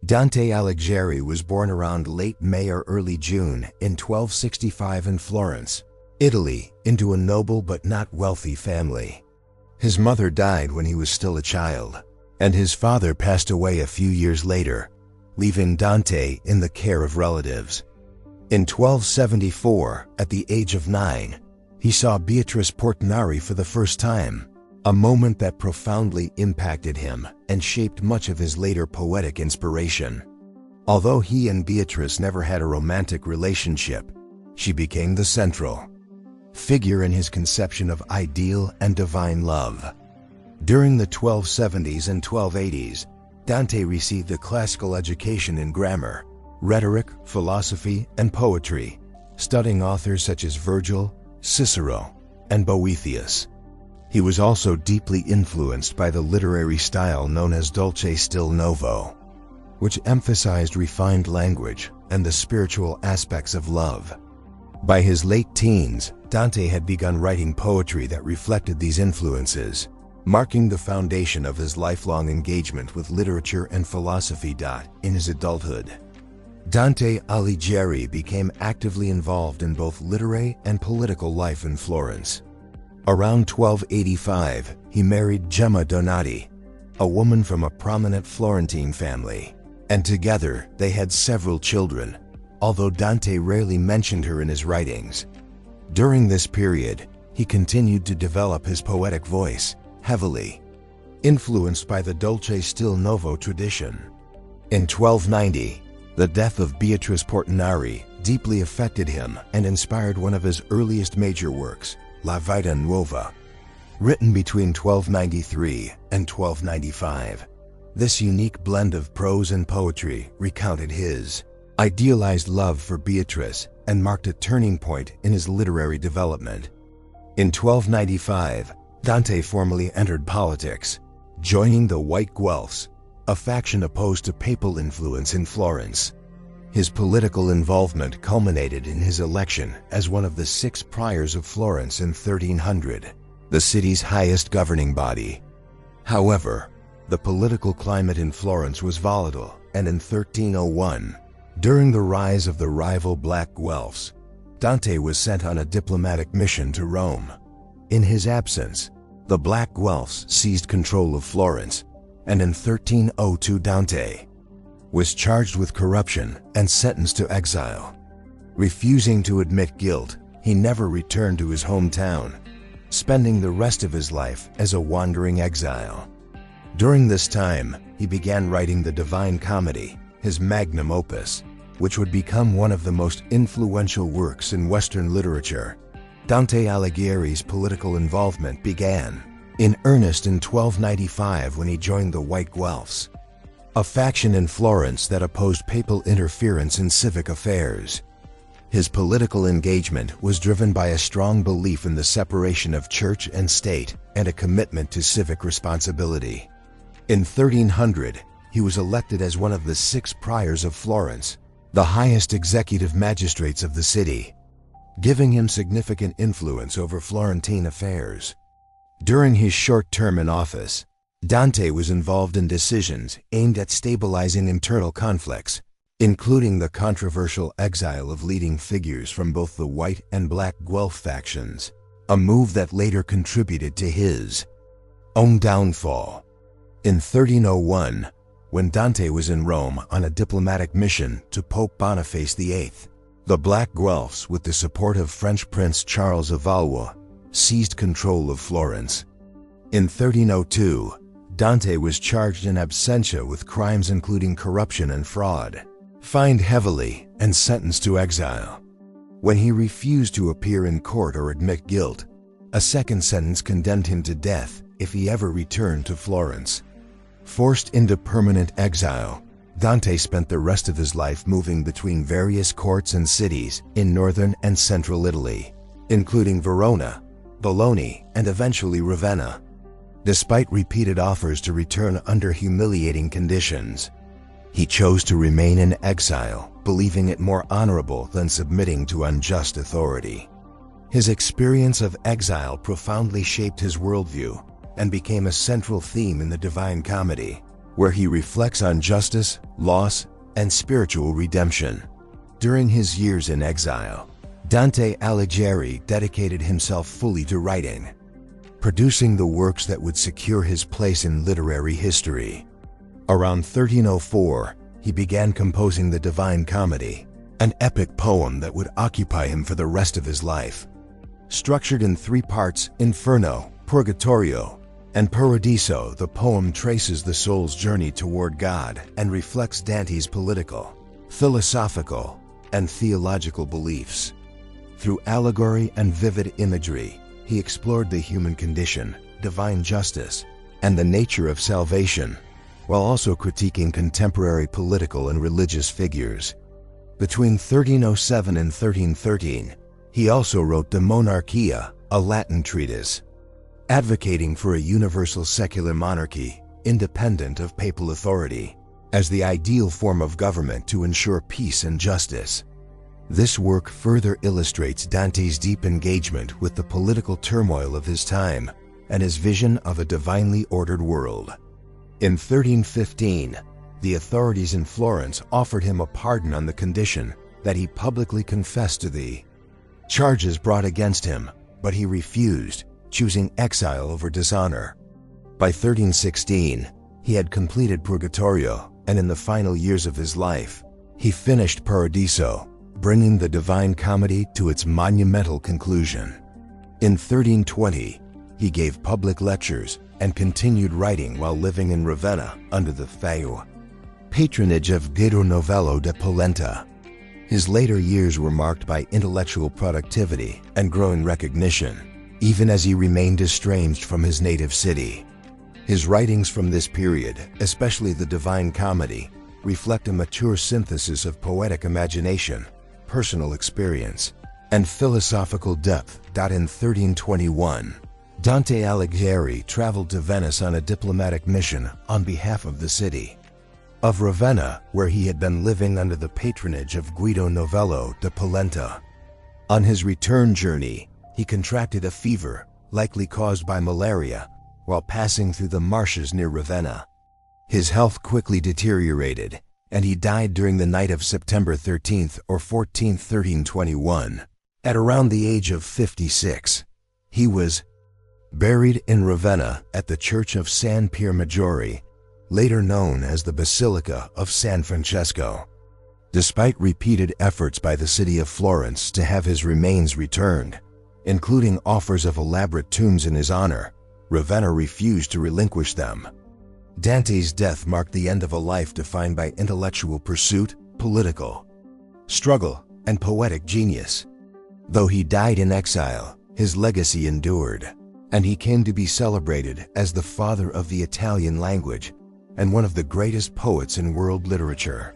Dante Alighieri was born around late May or early June in 1265 in Florence, Italy, into a noble but not wealthy family. His mother died when he was still a child, and his father passed away a few years later, leaving Dante in the care of relatives. In 1274, at the age of 9, he saw Beatrice Portinari for the first time, a moment that profoundly impacted him and shaped much of his later poetic inspiration. Although he and Beatrice never had a romantic relationship, she became the central figure in his conception of ideal and divine love. During the 1270s and 1280s, Dante received a classical education in grammar, rhetoric, philosophy, and poetry, studying authors such as Virgil, Cicero, and Boethius. He was also deeply influenced by the literary style known as Dolce Stil Novo, which emphasized refined language and the spiritual aspects of love. By his late teens, Dante had begun writing poetry that reflected these influences, marking the foundation of his lifelong engagement with literature and philosophy. In his adulthood, Dante Alighieri became actively involved in both literary and political life in Florence. Around 1285, he married Gemma Donati, a woman from a prominent Florentine family, and together they had several children, although Dante rarely mentioned her in his writings. During this period, he continued to develop his poetic voice, heavily influenced by the Dolce Stil Novo tradition. In 1290, the death of Beatrice Portinari deeply affected him and inspired one of his earliest major works, La Vita Nuova, written between 1293 and 1295. This unique blend of prose and poetry recounted his idealized love for Beatrice and marked a turning point in his literary development. In 1295, Dante formally entered politics, joining the White Guelphs, a faction opposed to papal influence in Florence. His political involvement culminated in his election as one of the 6 priors of Florence in 1300, the city's highest governing body. However, the political climate in Florence was volatile, and in 1301, during the rise of the rival Black Guelphs, Dante was sent on a diplomatic mission to Rome. In his absence, the Black Guelphs seized control of Florence, and in 1302 Dante was charged with corruption and sentenced to exile. Refusing to admit guilt, he never returned to his hometown, spending the rest of his life as a wandering exile. During this time, he began writing the Divine Comedy, his magnum opus, which would become one of the most influential works in Western literature. Dante Alighieri's political involvement began in earnest in 1295 when he joined the White Guelphs, a faction in Florence that opposed papal interference in civic affairs. His political engagement was driven by a strong belief in the separation of church and state and a commitment to civic responsibility. In 1300, he was elected as one of the 6 priors of Florence, the highest executive magistrates of the city, giving him significant influence over Florentine affairs. During his short term in office, Dante was involved in decisions aimed at stabilizing internal conflicts, including the controversial exile of leading figures from both the White and Black Guelph factions, a move that later contributed to his own downfall. In 1301, when Dante was in Rome on a diplomatic mission to Pope Boniface VIII, the Black Guelphs, with the support of French Prince Charles of Valois, seized control of Florence. In 1302, Dante was charged in absentia with crimes including corruption and fraud, fined heavily, and sentenced to exile. When he refused to appear in court or admit guilt, a second sentence condemned him to death if he ever returned to Florence. Forced into permanent exile, Dante spent the rest of his life moving between various courts and cities in northern and central Italy, including Verona, Bologna, and eventually Ravenna. Despite repeated offers to return under humiliating conditions, he chose to remain in exile, believing it more honorable than submitting to unjust authority. His experience of exile profoundly shaped his worldview and became a central theme in the Divine Comedy, where he reflects on justice, loss, and spiritual redemption. During his years in exile, Dante Alighieri dedicated himself fully to writing, producing the works that would secure his place in literary history. Around 1304, he began composing the Divine Comedy, an epic poem that would occupy him for the rest of his life. Structured in 3 parts, Inferno, Purgatorio, and Paradiso, the poem traces the soul's journey toward God and reflects Dante's political, philosophical, and theological beliefs. Through allegory and vivid imagery, he explored the human condition, divine justice, and the nature of salvation, while also critiquing contemporary political and religious figures. Between 1307 and 1313, he also wrote De Monarchia, a Latin treatise, advocating for a universal secular monarchy, independent of papal authority, as the ideal form of government to ensure peace and justice. This work further illustrates Dante's deep engagement with the political turmoil of his time and his vision of a divinely ordered world. In 1315, the authorities in Florence offered him a pardon on the condition that he publicly confessed to the charges brought against him, but he refused, choosing exile over dishonor. By 1316, he had completed Purgatorio, and in the final years of his life, he finished Paradiso, bringing the Divine Comedy to its monumental conclusion. In 1320, he gave public lectures and continued writing while living in Ravenna under the patronage of Guido Novello da Polenta. His later years were marked by intellectual productivity and growing recognition, even as he remained estranged from his native city. His writings from this period, especially the Divine Comedy, reflect a mature synthesis of poetic imagination, personal experience, and philosophical depth. In 1321, Dante Alighieri traveled to Venice on a diplomatic mission on behalf of the city of Ravenna, where he had been living under the patronage of Guido Novello da Polenta. On his return journey, he contracted a fever, likely caused by malaria, while passing through the marshes near Ravenna. His health quickly deteriorated, and he died during the night of September 13th or 14th, 1321, at around the age of 56. He was buried in Ravenna at the Church of San Pier Maggiore, later known as the Basilica of San Francesco. Despite repeated efforts by the city of Florence to have his remains returned, including offers of elaborate tombs in his honor, Ravenna refused to relinquish them. Dante's death marked the end of a life defined by intellectual pursuit, political struggle, and poetic genius. Though he died in exile, his legacy endured, and he came to be celebrated as the father of the Italian language and one of the greatest poets in world literature.